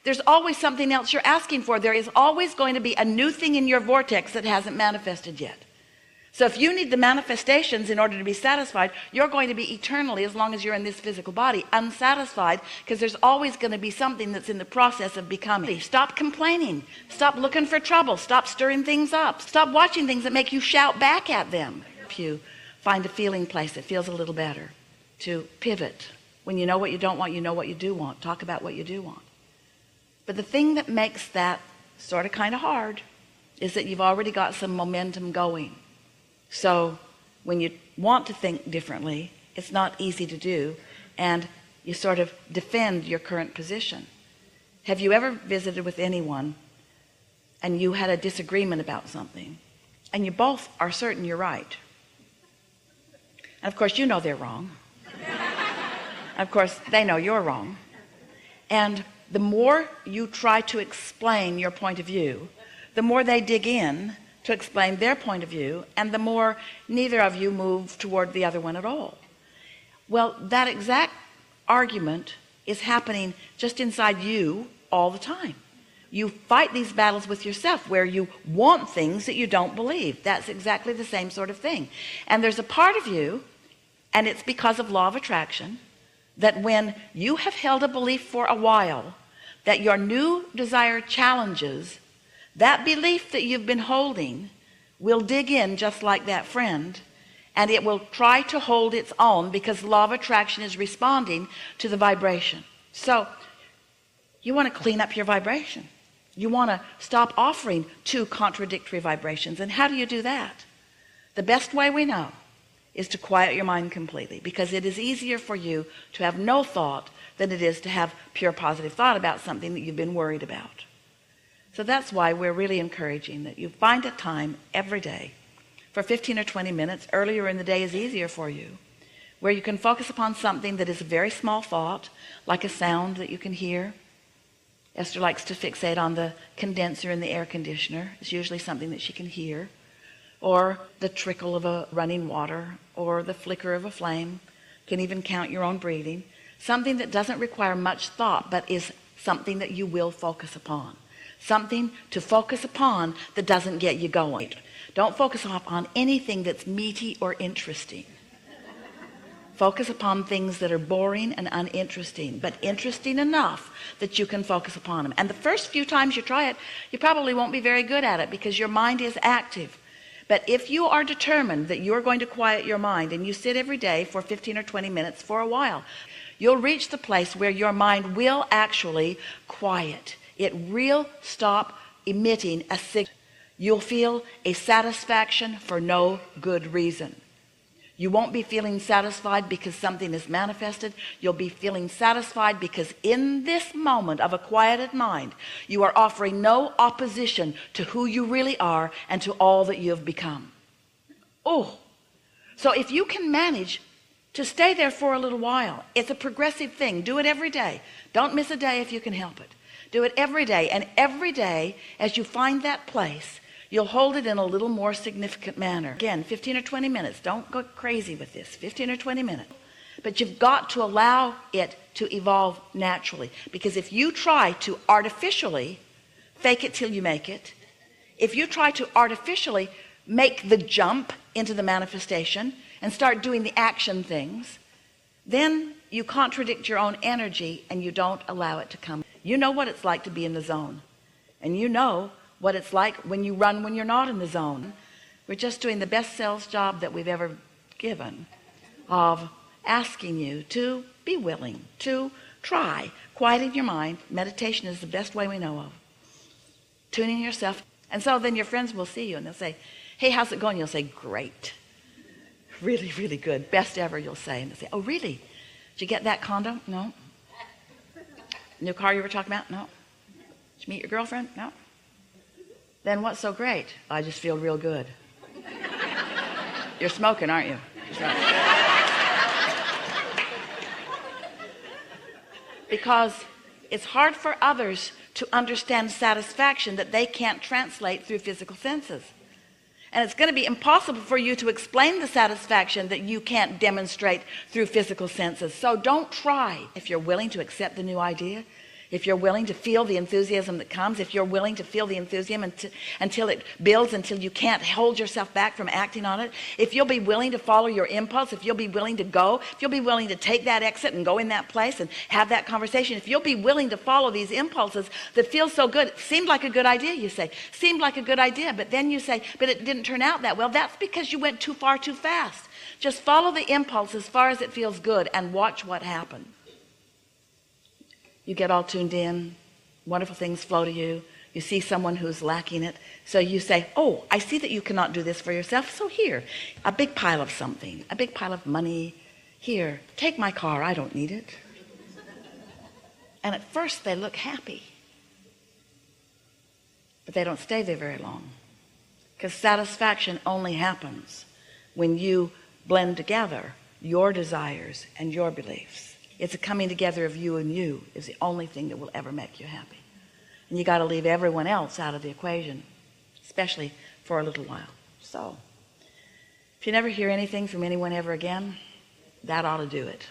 There's always something else you're asking for. There is always going to be a new thing in your vortex that hasn't manifested yet. So if you need the manifestations in order to be satisfied, you're going to be eternally, as long as you're in this physical body, unsatisfied, because there's always going to be something that's in the process of becoming. Stop complaining. Stop looking for trouble. Stop stirring things up. Stop watching things that make you shout back at them. If you find a feeling place that feels a little better, to pivot. When you know what you don't want, you know what you do want. Talk about what you do want. But the thing that makes that sort of kind of hard is that you've already got some momentum going. So when you want to think differently, it's not easy to do, and you sort of defend your current position. Have you ever visited with anyone and you had a disagreement about something and you both are certain you're right? And of course you know they're wrong. Of course they know you're wrong. And the more you try to explain your point of view, the more they dig in to explain their point of view, and the more neither of you move toward the other one at all. Well, that exact argument is happening just inside you all the time. You fight these battles with yourself where you want things that you don't believe. That's exactly the same sort of thing. And there's a part of you, and it's because of law of attraction, that when you have held a belief for a while that your new desire challenges that belief that you've been holding, will dig in just like that friend, and it will try to hold its own, because the law of attraction is responding to the vibration. So you want to clean up your vibration. You want to stop offering two contradictory vibrations. And how do you do that? The best way we know is to quiet your mind completely, because it is easier for you to have no thought than it is to have pure positive thought about something that you've been worried about. So that's why we're really encouraging that you find a time every day for 15 or 20 minutes. Earlier in the day is easier for you, where you can focus upon something that is a very small thought, like a sound that you can hear. Esther likes to fixate on the condenser in the air conditioner. It's usually something that she can hear, or the trickle of a running water, or the flicker of a flame. You can even count your own breathing. Something that doesn't require much thought, but is something that you will focus upon. Something to focus upon that doesn't get you going. Don't focus on anything that's meaty or interesting. Focus upon things that are boring and uninteresting, but interesting enough that you can focus upon them. And the first few times you try it, you probably won't be very good at it, because your mind is active. But if you are determined that you're going to quiet your mind, and you sit every day for 15 or 20 minutes for a while, you'll reach the place where your mind will actually quiet. It will stop emitting a signal. You'll feel a satisfaction for no good reason. You won't be feeling satisfied because something is manifested. You'll be feeling satisfied because in this moment of a quieted mind, you are offering no opposition to who you really are and to all that you have become. Oh, so if you can manage to stay there for a little while, it's a progressive thing. Do it every day. Don't miss a day if you can help it. Do it every day, and every day as you find that place, you'll hold it in a little more significant manner. Again, 15 or 20 minutes. Don't go crazy with this. 15 or 20 minutes. But you've got to allow it to evolve naturally, because if you try to artificially fake it till you make it, if you try to artificially make the jump into the manifestation and start doing the action things, then you contradict your own energy and you don't allow it to come. You know what it's like to be in the zone, and you know what it's like when you run when you're not in the zone. We're just doing the best sales job that we've ever given of asking you to be willing to try quieting your mind. Meditation is the best way we know of. Tuning yourself. And so then your friends will see you and they'll say, hey, how's it going? You'll say, great. Really, really good. Best ever, you'll say. And they'll say, oh, really? Did you get that condo? No. New car you were talking about? No. Did you meet your girlfriend? No. Then what's so great? I just feel real good. You're smoking, aren't you? Because it's hard for others to understand satisfaction that they can't translate through physical senses. And it's going to be impossible for you to explain the satisfaction that you can't demonstrate through physical senses. So don't try. If you're willing to accept the new idea, If you're willing to feel the enthusiasm that comes, if you're willing to feel the enthusiasm until it builds, until you can't hold yourself back from acting on it, if you'll be willing to follow your impulse, if you'll be willing to go, if you'll be willing to take that exit and go in that place and have that conversation, if you'll be willing to follow these impulses that feel so good, it seemed like a good idea, you say, seemed like a good idea, but then you say, but it didn't turn out that well. That's because you went too far too fast. Just follow the impulse as far as it feels good and watch what happens. You get all tuned in, wonderful things flow to you. You see someone who's lacking it, so you say, oh, I see that you cannot do this for yourself, so here, a big pile of something, a big pile of money. Here, take my car, I don't need it. And at first they look happy, but they don't stay there very long, because satisfaction only happens when you blend together your desires and your beliefs. It's a coming together of you, and you is the only thing that will ever make you happy. And you got to leave everyone else out of the equation, especially for a little while. So if you never hear anything from anyone ever again, that ought to do it.